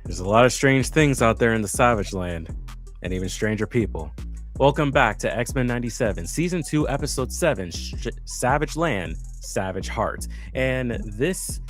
There's a lot of strange things out there in the Savage Land, and even stranger people. Welcome back to X-Men 97, Season 2, Episode 7, Savage Land, Savage Heart. And this,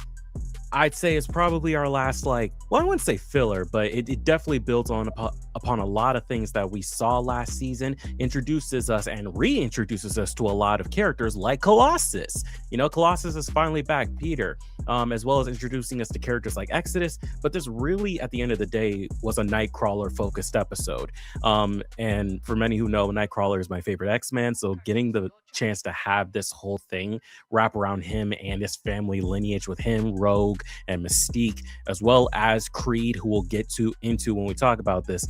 I'd say, is probably our last, I wouldn't say filler, but it definitely builds upon a lot of things that we saw last season, introduces us and reintroduces us to a lot of characters like Colossus. Colossus is finally back, Peter, as well as introducing us to characters like Exodus. But this really, at the end of the day, was a Nightcrawler focused episode. And for many who know, Nightcrawler is my favorite X-Man. So getting the chance to have this whole thing wrap around him and his family lineage with him, Rogue, and Mystique, as well as Creed, who we'll get into when we talk about this.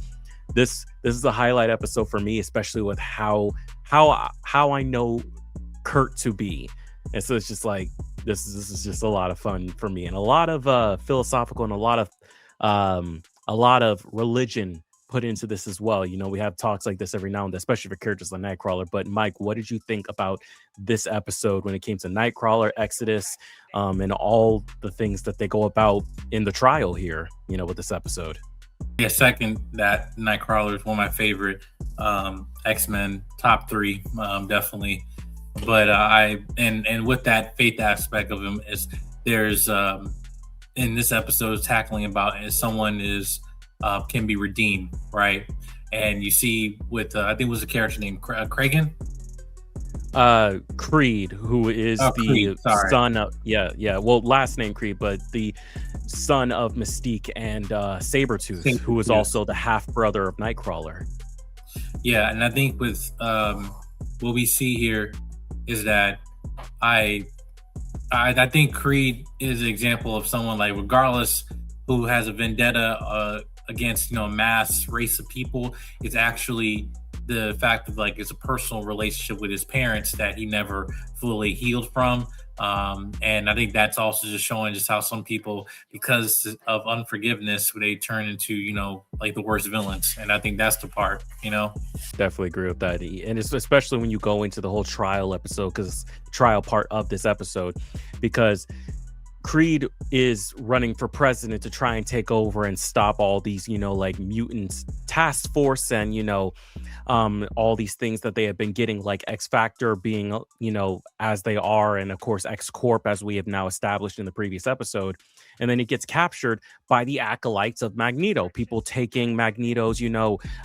This is a highlight episode for me, especially with how I know Kurt to be. And so it's just like this is just a lot of fun for me, and a lot of philosophical and a lot of religion put into this as well. We have talks like this every now and then, especially for characters like Nightcrawler. But Mike, what did you think about this episode when it came to Nightcrawler, Exodus, and all the things that they go about in the trial here, with this episode? Yeah, second, that Nightcrawler is one of my favorite X-Men, top 3, definitely. But and with that faith aspect of him, is there's in this episode tackling about as someone is can be redeemed, right? And you see with I think it was a character named Kragan. Creed, who is the son of last name Creed, but the son of Mystique and Sabretooth, who is also the half brother of Nightcrawler. Yeah, and I think with what we see here is that I think Creed is an example of someone, like, regardless who has a vendetta against a mass race of people, it's actually the fact of, like, it's a personal relationship with his parents that he never fully healed from. And I think that's also just showing just how some people, because of unforgiveness, they turn into, like the worst villains. And I think that's the part, Definitely agree with that. And it's especially when you go into the whole trial episode, because trial part of this episode, because Creed is running for president to try and take over and stop all these, like mutants task force and, all these things that they have been getting, like X Factor being, as they are. And of course, X Corp, as we have now established in the previous episode. And then it gets captured by the acolytes of Magneto, people taking Magneto's,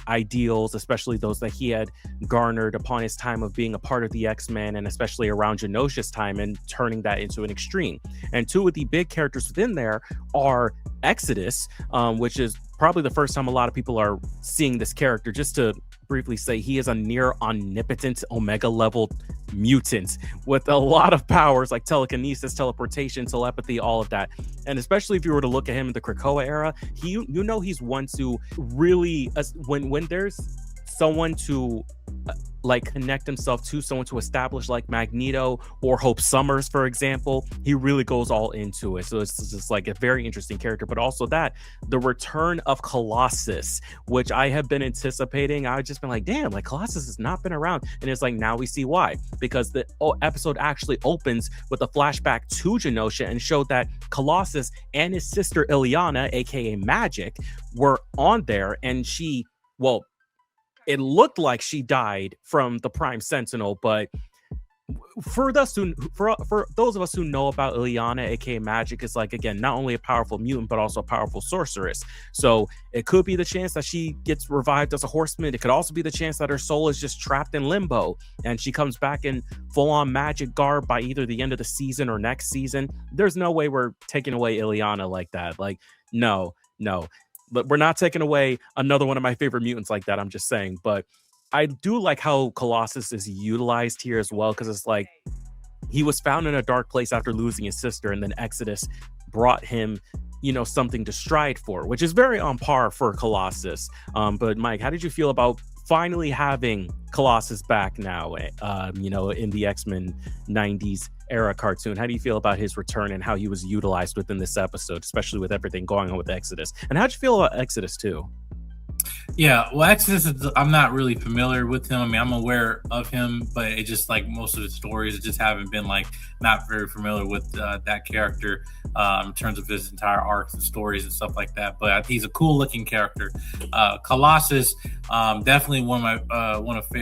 ideals, especially those that he had garnered upon his time of being a part of the X-Men, and especially around Genosha's time, and turning that into an extreme. And two of the big characters within there are Exodus, which is probably the first time a lot of people are seeing this character. Just to briefly say, he is a near omnipotent Omega level mutant with a lot of powers like telekinesis, teleportation, telepathy, all of that. And especially if you were to look at him in the Krakoa era, he's one to really when there's someone to connect himself to, someone to establish, like Magneto or Hope Summers, for example, he really goes all into it. So it's just like a very interesting character. But also that the return of Colossus, which I have been anticipating. I've just been like, damn, like Colossus has not been around. And it's like, now we see why, because the episode actually opens with a flashback to Genosha and showed that Colossus and his sister Ileana, aka Magic, were on there, and it looked like she died from the Prime Sentinel, but for those of us who know about Ileana, aka Magic, is like, again, not only a powerful mutant but also a powerful sorceress. So it could be the chance that she gets revived as a horseman. It could also be the chance that her soul is just trapped in limbo and she comes back in full-on magic garb by either the end of the season or next season. There's no way we're taking away Ileana like that. Like, no. But we're not taking away another one of my favorite mutants like that. I'm just saying. But I do like how Colossus is utilized here as well, because it's like he was found in a dark place after losing his sister, and then Exodus brought him, something to strive for, which is very on par for Colossus. But Mike, how did you feel about finally having Colossus back now, in the X-Men 90s era cartoon? How do you feel about his return and how he was utilized within this episode, especially with everything going on with Exodus? And how'd you feel about Exodus too? Yeah, well, Exodus I'm not really familiar with him. I mean, I'm aware of him, but it just like most of the stories, it just haven't been like not very familiar with that character in terms of his entire arcs and stories and stuff like that. But he's a cool looking character. Colossus, definitely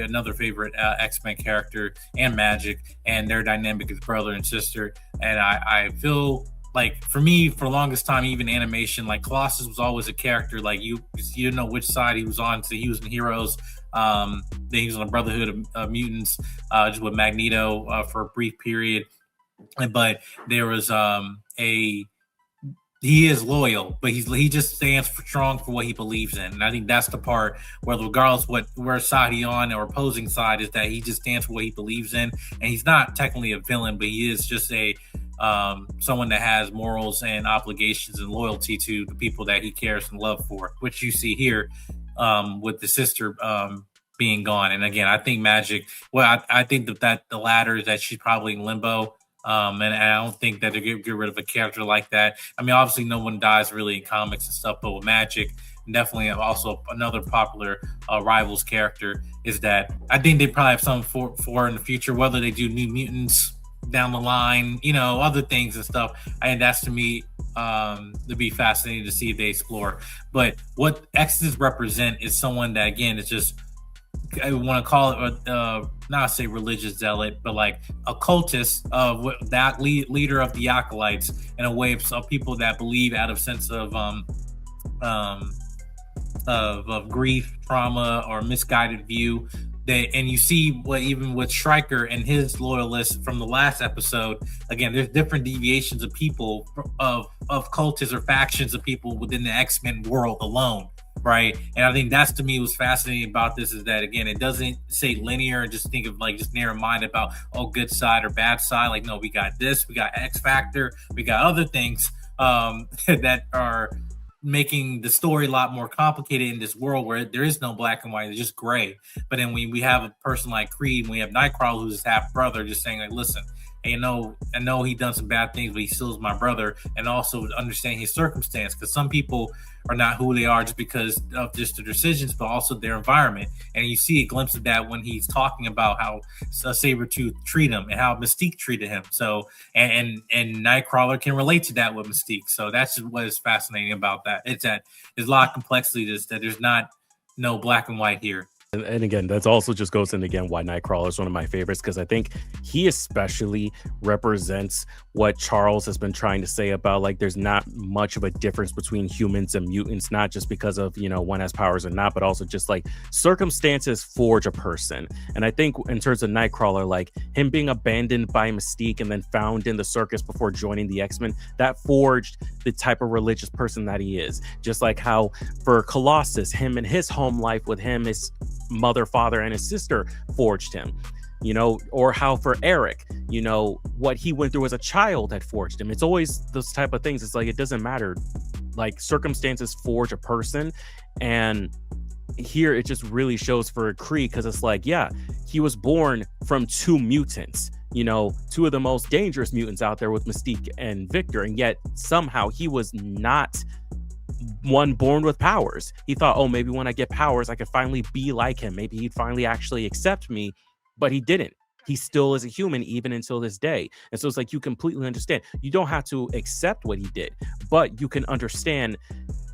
another favorite X-Men character, and Magic, and their dynamic as brother and sister. And I feel like for me, for the longest time, even animation, like Colossus was always a character like you didn't know which side he was on. So he was in Heroes, then he was on a Brotherhood of Mutants, just with Magneto for a brief period. But there was a he is loyal, but he just stands for strong for what he believes in, and I think that's the part where, regardless where side he on or opposing side, is that he just stands for what he believes in, and he's not technically a villain, but he is just a someone that has morals and obligations and loyalty to the people that he cares and love for, which you see here with the sister being gone. And again, I think Magic. Well, I think that the latter is that she's probably in limbo. And I don't think that they get rid of a character like that. I mean, obviously, no one dies really in comics and stuff, but with Magic, definitely also another popular Rivals character is that I think they probably have something for in the future, whether they do New Mutants down the line, other things and stuff. And that's, to me, to be fascinating to see if they explore. But what Exodus represent is someone that, again, is just, I want to call it not say religious zealot, but like a cultist of that leader of the acolytes, in a way of people that believe out of sense of grief, trauma, or misguided view. And you see what, even with Stryker and his loyalists from the last episode, again, there's different deviations of people, of cultists or factions of people within the X-Men world alone. Right. And I think that's, to me, what's fascinating about this is that, again, it doesn't say linear and just think of like just narrow minded about, good side or bad side. Like, no, we got this, we got X Factor, we got other things that are making the story a lot more complicated in this world where there is no black and white, it's just gray. But then we have a person like Creed, and we have Nightcrawler, who's his half brother, just saying like, listen, hey, I know he done some bad things, but he still is my brother. And also understand his circumstance, because some people are not who they are just because of just their decisions, but also their environment. And you see a glimpse of that when he's talking about how Sabretooth treated him and how Mystique treated him. So, and Nightcrawler can relate to that with Mystique. So that's what is fascinating about that. It's that there's a lot of complexity to this, that there's not no black and white here. And again, that's also just goes in again why Nightcrawler is one of my favorites, because I think he especially represents what Charles has been trying to say about, like, there's not much of a difference between humans and mutants, not just because of, one has powers or not, but also just like circumstances forge a person. And I think in terms of Nightcrawler, like him being abandoned by Mystique and then found in the circus before joining the X-Men, that forged the type of religious person that he is. Just like how for Colossus, him and his home life with him, his mother, father, and his sister forged him, or how for Eric, what he went through as a child had forged him. It's always those type of things. It's like, it doesn't matter, like circumstances forge a person. And here it just really shows for Creed, because it's like, yeah, he was born from two mutants, two of the most dangerous mutants out there with Mystique and Victor, and yet somehow he was not one born with powers. He thought, oh, maybe when I get powers, I could finally be like him. Maybe he'd finally actually accept me, but he didn't. He still is a human even until this day. And so it's like, you completely understand. You don't have to accept what he did, but you can understand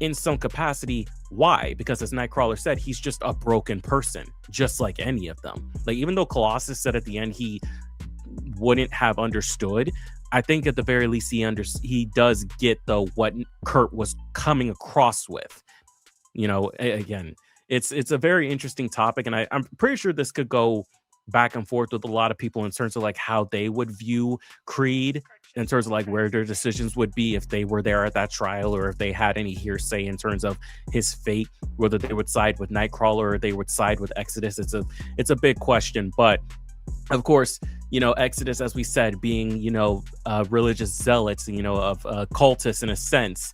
in some capacity why, because as Nightcrawler said, he's just a broken person, just like any of them. Like, even though Colossus said at the end he wouldn't have understood, I think at the very least he does get what Kurt was coming across with. Again, it's a very interesting topic, and I'm pretty sure this could go back and forth with a lot of people in terms of like how they would view Creed, in terms of like where their decisions would be if they were there at that trial, or if they had any hearsay in terms of his fate, whether they would side with Nightcrawler or they would side with Exodus. It's a big question, but of course, Exodus, as we said, being, religious zealots, of cultists in a sense,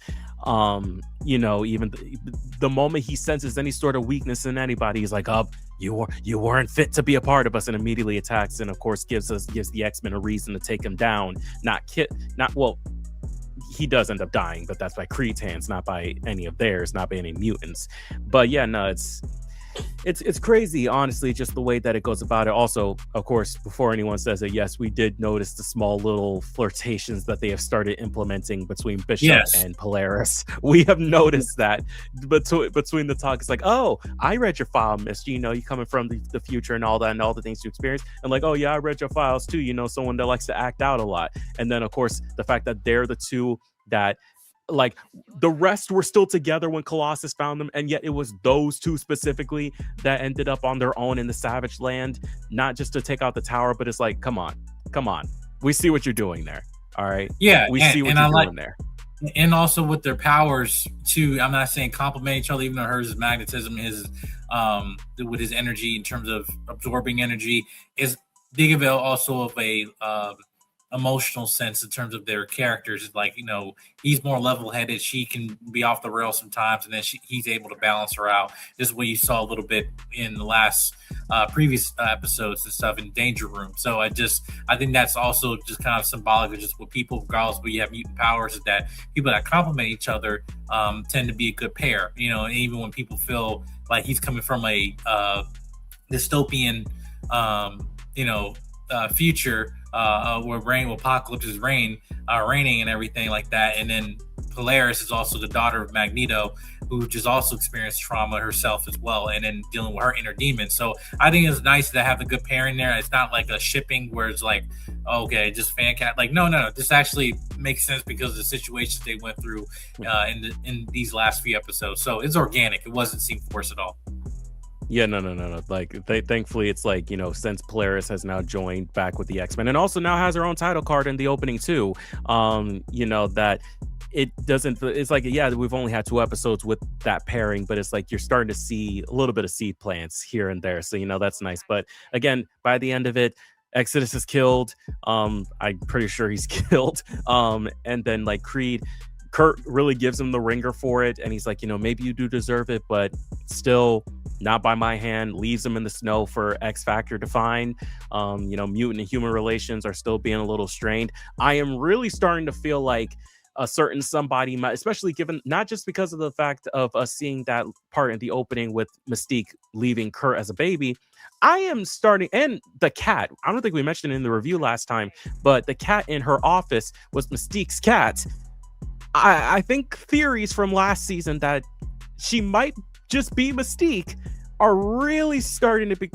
even the moment he senses any sort of weakness in anybody, he's like, you weren't fit to be a part of us, and immediately attacks, and of course gives the X-Men a reason to take him down, he does end up dying, but that's by Creed's hands, not by any of theirs, not by any mutants. But yeah, no, it's crazy, honestly, just the way that it goes about it. Also, of course, before anyone says it, yes, we did notice the small little flirtations that they have started implementing between Bishop and Polaris. We have noticed that between the talk. It's like, oh, I read your file, Miss. You know, you coming from the future and all that, and all the things you experience. And like, oh yeah, I read your files too. You know, someone that likes to act out a lot. And then, of course, the fact that they're the two that, like, the rest were still together when Colossus found them, and yet it was those two specifically that ended up on their own in the Savage Land, not just to take out the tower, but it's like, come on, we see what you're doing there. All right, we see what you're doing there. And also with their powers too, I'm not saying complement each other, even though hers is magnetism, his with his energy in terms of absorbing energy, is think of it also of a emotional sense in terms of their characters. Like, you know, he's more level-headed, she can be off the rails sometimes, and then he's able to balance her out. This is what you saw a little bit in the last previous episodes and stuff in Danger Room. So I think that's also just kind of symbolic of just what people, regardless where you have mutant powers, is that people that complement each other tend to be a good pair. You know, and even when people feel like he's coming from a dystopian future where apocalypse is reigning and everything like that. And then Polaris is also the daughter of Magneto, who just also experienced trauma herself as well, and then dealing with her inner demons. So I think it's nice to have a good pairing there. It's not like a shipping where it's like, okay, just fan cat. Like, no, this actually makes sense because of the situations they went through in these last few episodes. So it's organic. It wasn't seen forced at all. Yeah, no. Like, thankfully, it's like, you know, since Polaris has now joined back with the X-Men and also now has her own title card in the opening too, you know, that it doesn't, it's like, yeah, we've only had 2 episodes with that pairing, but it's like you're starting to see a little bit of seed plants here and there. So, you know, that's nice. But again, by the end of it, Exodus is killed. I'm pretty sure he's killed. And then like Kurt really gives him the ringer for it, and he's like, you know, maybe you do deserve it, but still not by my hand. Leaves him in the snow for X Factor to find. You know, mutant and human relations are still being a little strained. I am really starting to feel like a certain somebody might, especially given not just because of the fact of us seeing that part in the opening with Mystique leaving Kurt as a baby. I am starting, and the cat, I don't think we mentioned it in the review last time, but the cat in her office was Mystique's cat. I think theories from last season that she might just be Mystique are really starting to be.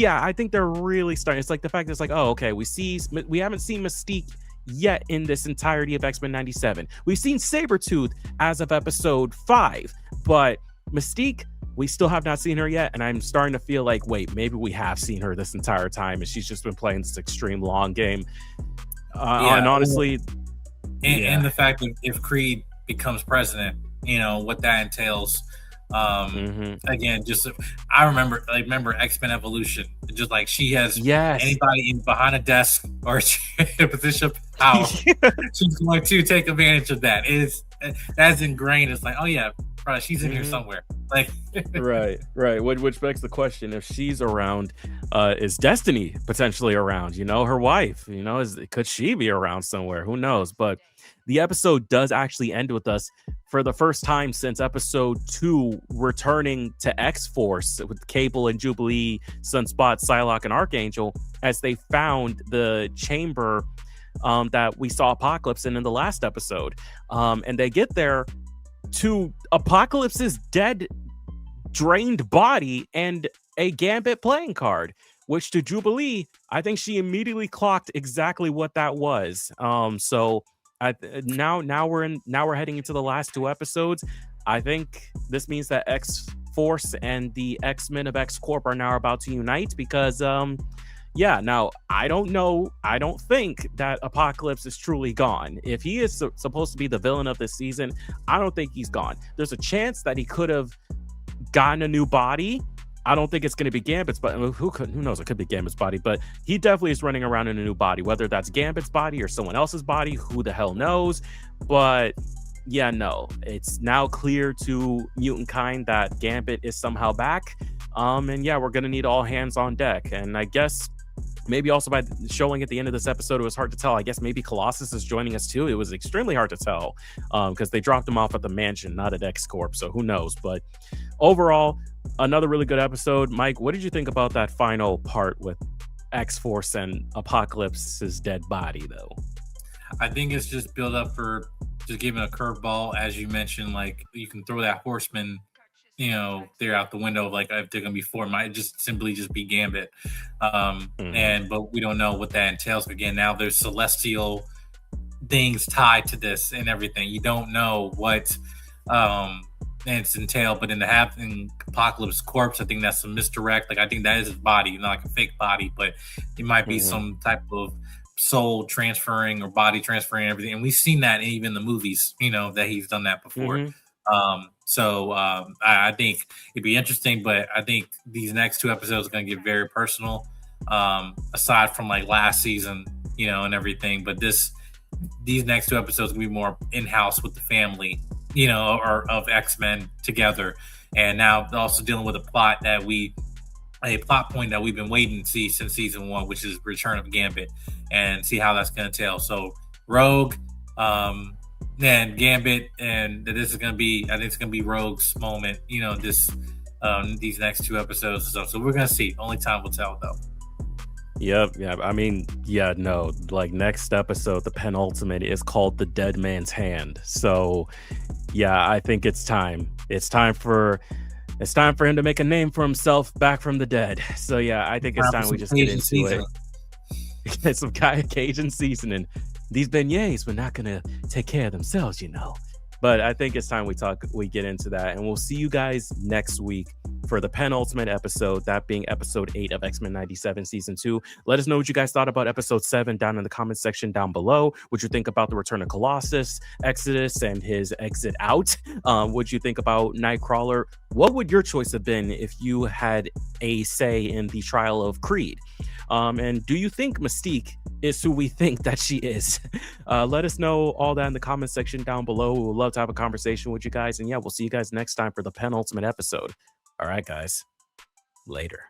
I think they're really starting. It's like the fact that it's like, oh, okay, we haven't seen Mystique yet in this entirety of X-Men 97. We've seen Sabretooth as of episode 5, but Mystique, we still have not seen her yet, and I'm starting to feel like, wait, maybe we have seen her this entire time, and she's just been playing this extreme long game. And honestly. And the fact that if Creed becomes president, you know, what that entails. Again, just I remember X-Men Evolution. Just like she has anybody behind a desk or a position of power, she's going to take advantage of that. That's ingrained. It's like, oh yeah, bro, she's in here somewhere. Like, right. Which begs the question: if she's around, is Destiny potentially around? You know, her wife. You know, could she be around somewhere? Who knows? But the episode does actually end with us, for the first time since episode 2, returning to X-Force with Cable and Jubilee, Sunspot, Psylocke, and Archangel, as they found the chamber that we saw Apocalypse in the last episode. And they get there to Apocalypse's dead, drained body and a Gambit playing card, which to Jubilee, I think she immediately clocked exactly what that was. So now we're heading into the last 2 episodes. I think this means that X-Force and the X-Men of X-Corp are now about to unite, because now I don't think that Apocalypse is truly gone. If he is supposed to be the villain of this season, I don't think he's gone. There's a chance that he could have gotten a new body. I don't think it's going to be Gambit's body. Who knows? It could be Gambit's body, but he definitely is running around in a new body. Whether that's Gambit's body or someone else's body, who the hell knows? But yeah, no, it's now clear to mutant kind that Gambit is somehow back. And yeah, we're going to need all hands on deck. And I guess maybe also by showing at the end of this episode, it was hard to tell. I guess maybe Colossus is joining us too. It was extremely hard to tell because they dropped him off at the mansion, not at X Corp. So who knows? But overall, another really good episode. Mike, what did you think about that final part with X-Force and Apocalypse's dead body, though? I think it's just build up for just giving a curveball, as you mentioned. Like you can throw that horseman, they're out the window. Like if they're gonna be four, might just simply just be Gambit. But we don't know what that entails. Again, now there's celestial things tied to this and everything. You don't know what it's entailed, but in Apocalypse Corpse, I think that's a misdirect. Like I think that is his body, not like a fake body, but it might be some type of soul transferring or body transferring and everything. And we've seen that even in the movies, that he's done that before. I think it'd be interesting, but I think these next two episodes are going to get very personal, aside from like last season, and everything. But these next two episodes will be more in-house with the family, or of X-Men together. And now also dealing with a plot point that we've been waiting to see since season one, which is Return of Gambit, and see how that's going to tell. So Rogue, and Gambit, and this is going to be, I think it's going to be Rogue's moment, these next two episodes and stuff. So we're going to see. Only time will tell, though. Yep. I mean, like next episode, the penultimate is called The Dead Man's Hand. So yeah, I think it's time. It's time for him to make a name for himself back from the dead. So yeah, I think it's time we just get into it. Get some Cajun seasoning. These beignets were not gonna take care of themselves, But I think it's time we get into that, and we'll see you guys next week for the penultimate episode, that being episode 8 of X-Men 97 season 2. Let us know what you guys thought about episode 7 down in the comment section down below. What you think about the return of Colossus, Exodus, and his exit out? What you think about Nightcrawler? What would your choice have been if you had a say in the trial of Creed? And do you think Mystique is who we think that she is? Let us know all that in the comment section down below. We would love to have a conversation with you guys. And yeah, we'll see you guys next time for the penultimate episode. All right, guys. Later.